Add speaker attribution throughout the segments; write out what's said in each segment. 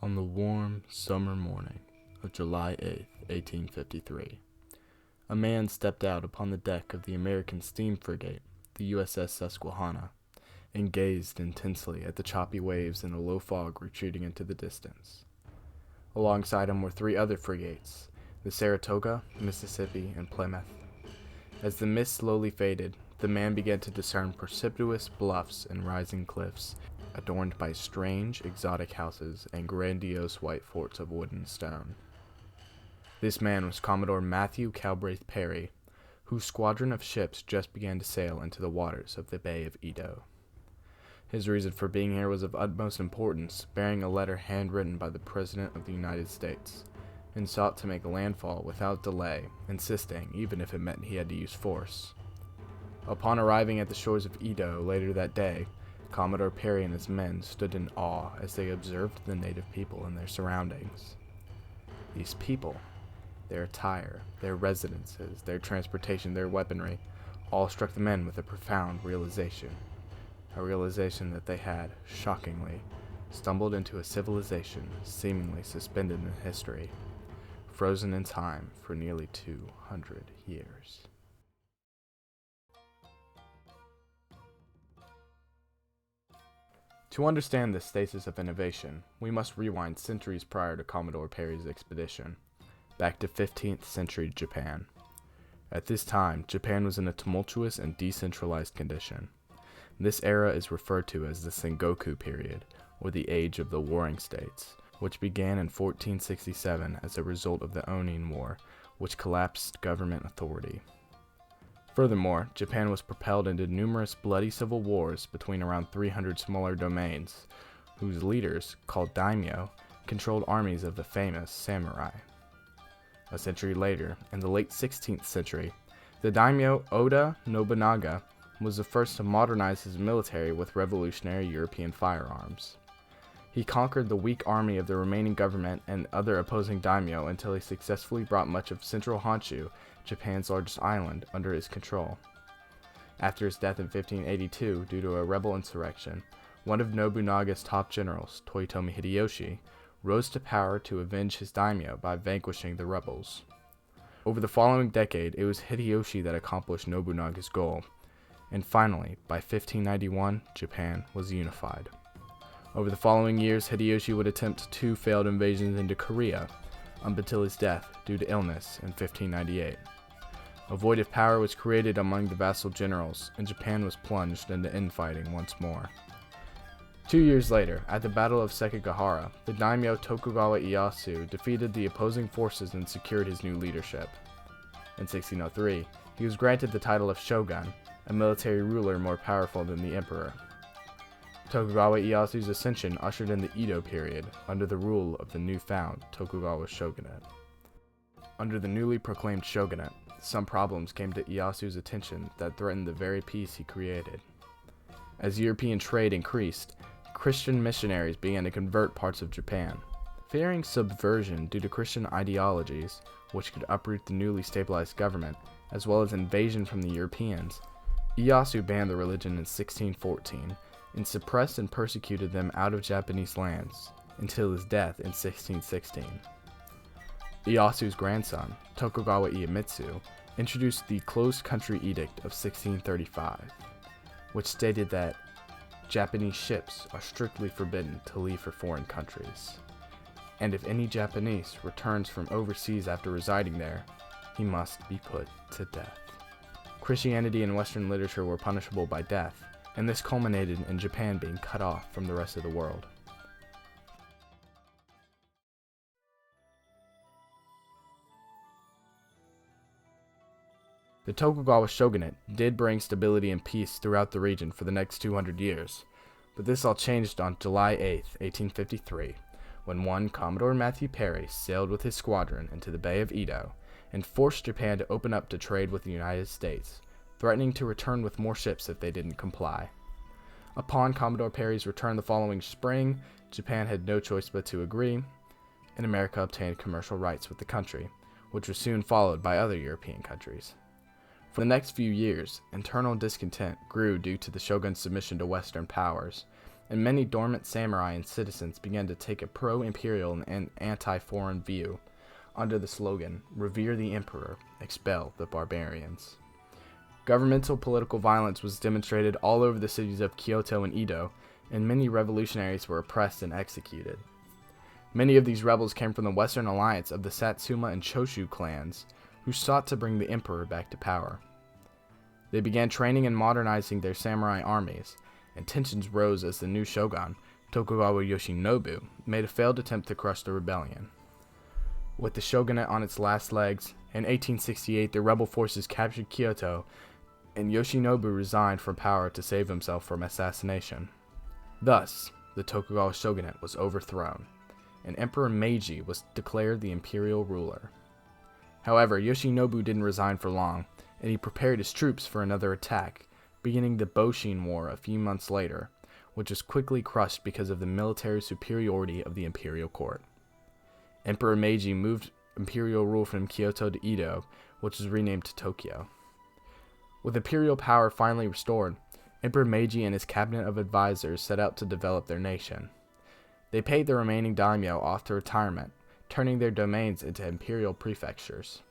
Speaker 1: On the warm summer morning of July 8th, 1853, a man stepped out upon the deck of the American steam frigate, the USS Susquehanna, and gazed intensely at the choppy waves and the low fog retreating into the distance. Alongside him were three other frigates, the Saratoga, Mississippi, and Plymouth. As the mist slowly faded, the man began to discern precipitous bluffs and rising cliffs, adorned by strange, exotic houses and grandiose white forts of wood and stone. This man was Commodore Matthew Calbraith Perry, whose squadron of ships just began to sail into the waters of the Bay of Edo. His reason for being here was of utmost importance, bearing a letter handwritten by the President of the United States, and sought to make landfall without delay, insisting, even if it meant he had to use force. Upon arriving at the shores of Edo later that day, Commodore Perry and his men stood in awe as they observed the native people and their surroundings. These people, their attire, their residences, their transportation, their weaponry, all struck the men with a profound realization. A realization that they had, shockingly, stumbled into a civilization seemingly suspended in history, frozen in time for nearly 200 years. To understand this stasis of innovation, we must rewind centuries prior to Commodore Perry's expedition, back to 15th century Japan. At this time, Japan was in a tumultuous and decentralized condition. This era is referred to as the Sengoku period, or the Age of the Warring States, which began in 1467 as a result of the Onin War, which collapsed government authority. Furthermore, Japan was propelled into numerous bloody civil wars between around 300 smaller domains, whose leaders, called daimyo, controlled armies of the famous samurai. A century later, in the late 16th century, the daimyo Oda Nobunaga was the first to modernize his military with revolutionary European firearms. He conquered the weak army of the remaining government and other opposing daimyo until he successfully brought much of central Honshu, Japan's largest island, under his control. After his death in 1582 due to a rebel insurrection, one of Nobunaga's top generals, Toyotomi Hideyoshi, rose to power to avenge his daimyo by vanquishing the rebels. Over the following decade, it was Hideyoshi that accomplished Nobunaga's goal, and finally, by 1591, Japan was unified. Over the following years, Hideyoshi would attempt 2 failed invasions into Korea, up until his death due to illness in 1598. A void of power was created among the vassal generals, and Japan was plunged into infighting once more. 2 years later, at the Battle of Sekigahara, the daimyo Tokugawa Ieyasu defeated the opposing forces and secured his new leadership. In 1603, he was granted the title of shogun, a military ruler more powerful than the emperor. Tokugawa Ieyasu's ascension ushered in the Edo period, under the rule of the newfound Tokugawa shogunate. Under the newly proclaimed shogunate, some problems came to Ieyasu's attention that threatened the very peace he created. As European trade increased, Christian missionaries began to convert parts of Japan. Fearing subversion due to Christian ideologies, which could uproot the newly stabilized government, as well as invasion from the Europeans, Ieyasu banned the religion in 1614, and suppressed and persecuted them out of Japanese lands, until his death in 1616. Ieyasu's grandson, Tokugawa Iemitsu, introduced the Closed Country Edict of 1635, which stated that Japanese ships are strictly forbidden to leave for foreign countries, and if any Japanese returns from overseas after residing there, he must be put to death. Christianity and Western literature were punishable by death, and this culminated in Japan being cut off from the rest of the world. The Tokugawa shogunate did bring stability and peace throughout the region for the next 200 years, but this all changed on July 8, 1853, when one Commodore Matthew Perry sailed with his squadron into the Bay of Edo and forced Japan to open up to trade with the United States, threatening to return with more ships if they didn't comply. Upon Commodore Perry's return the following spring, Japan had no choice but to agree, and America obtained commercial rights with the country, which was soon followed by other European countries. For the next few years, internal discontent grew due to the shogun's submission to Western powers, and many dormant samurai and citizens began to take a pro-imperial and anti-foreign view under the slogan, "Revere the Emperor, expel the barbarians." Governmental political violence was demonstrated all over the cities of Kyoto and Edo, and many revolutionaries were oppressed and executed. Many of these rebels came from the Western alliance of the Satsuma and Choshu clans, who sought to bring the emperor back to power. They began training and modernizing their samurai armies, and tensions rose as the new shogun, Tokugawa Yoshinobu, made a failed attempt to crush the rebellion. With the shogunate on its last legs, in 1868 the rebel forces captured Kyoto, and Yoshinobu resigned from power to save himself from assassination. Thus, the Tokugawa shogunate was overthrown, and Emperor Meiji was declared the imperial ruler. However, Yoshinobu didn't resign for long, and he prepared his troops for another attack, beginning the Boshin War a few months later, which was quickly crushed because of the military superiority of the imperial court. Emperor Meiji moved imperial rule from Kyoto to Edo, which was renamed to Tokyo. With imperial power finally restored, Emperor Meiji and his cabinet of advisors set out to develop their nation. They paid the remaining daimyo off to retirement, turning their domains into imperial prefectures.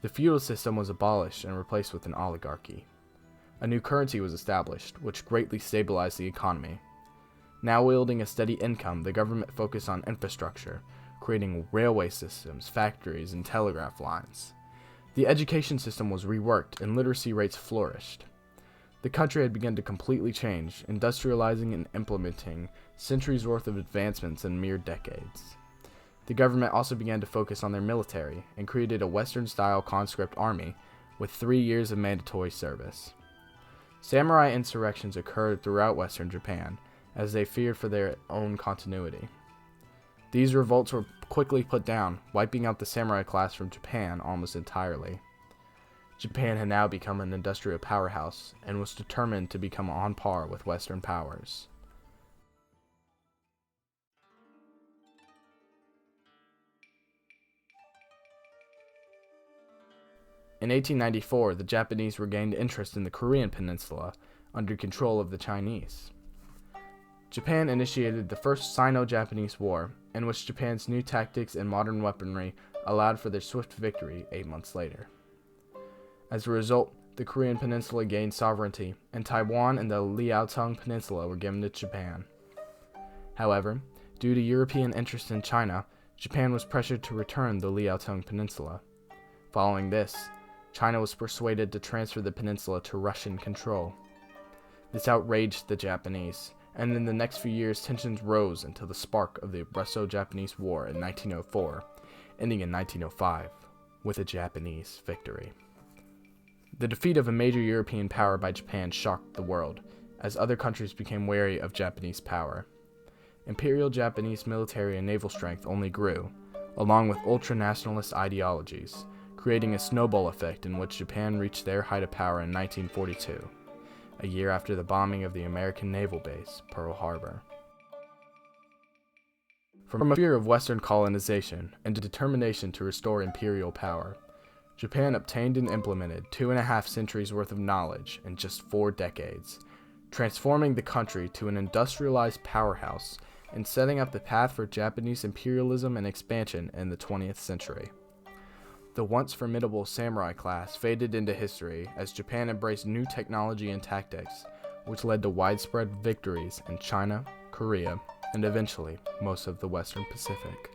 Speaker 1: The feudal system was abolished and replaced with an oligarchy. A new currency was established, which greatly stabilized the economy. Now wielding a steady income, the government focused on infrastructure, creating railway systems, factories, and telegraph lines. The education system was reworked and literacy rates flourished. The country had begun to completely change, industrializing and implementing centuries worth of advancements in mere decades. The government also began to focus on their military and created a Western-style conscript army with 3 years of mandatory service. Samurai insurrections occurred throughout Western Japan as they feared for their own continuity. These revolts were quickly put down, wiping out the samurai class from Japan almost entirely. Japan had now become an industrial powerhouse and was determined to become on par with Western powers. In 1894, the Japanese regained interest in the Korean peninsula under control of the Chinese. Japan initiated the first Sino-Japanese War, in which Japan's new tactics and modern weaponry allowed for their swift victory 8 months later. As a result, the Korean peninsula gained sovereignty, and Taiwan and the Liaotung Peninsula were given to Japan. However, due to European interest in China, Japan was pressured to return the Liaotung Peninsula. Following this, China was persuaded to transfer the peninsula to Russian control. This outraged the Japanese, and in the next few years tensions rose until the spark of the Russo-Japanese War in 1904, ending in 1905, with a Japanese victory. The defeat of a major European power by Japan shocked the world, as other countries became wary of Japanese power. Imperial Japanese military and naval strength only grew, along with ultra-nationalist ideologies, creating a snowball effect in which Japan reached their height of power in 1942, a year after the bombing of the American naval base, Pearl Harbor. From a fear of Western colonization and a determination to restore imperial power, Japan obtained and implemented 2.5 centuries worth of knowledge in just 4 decades, transforming the country to an industrialized powerhouse and setting up the path for Japanese imperialism and expansion in the 20th century. The once formidable samurai class faded into history as Japan embraced new technology and tactics, which led to widespread victories in China, Korea, and eventually most of the Western Pacific.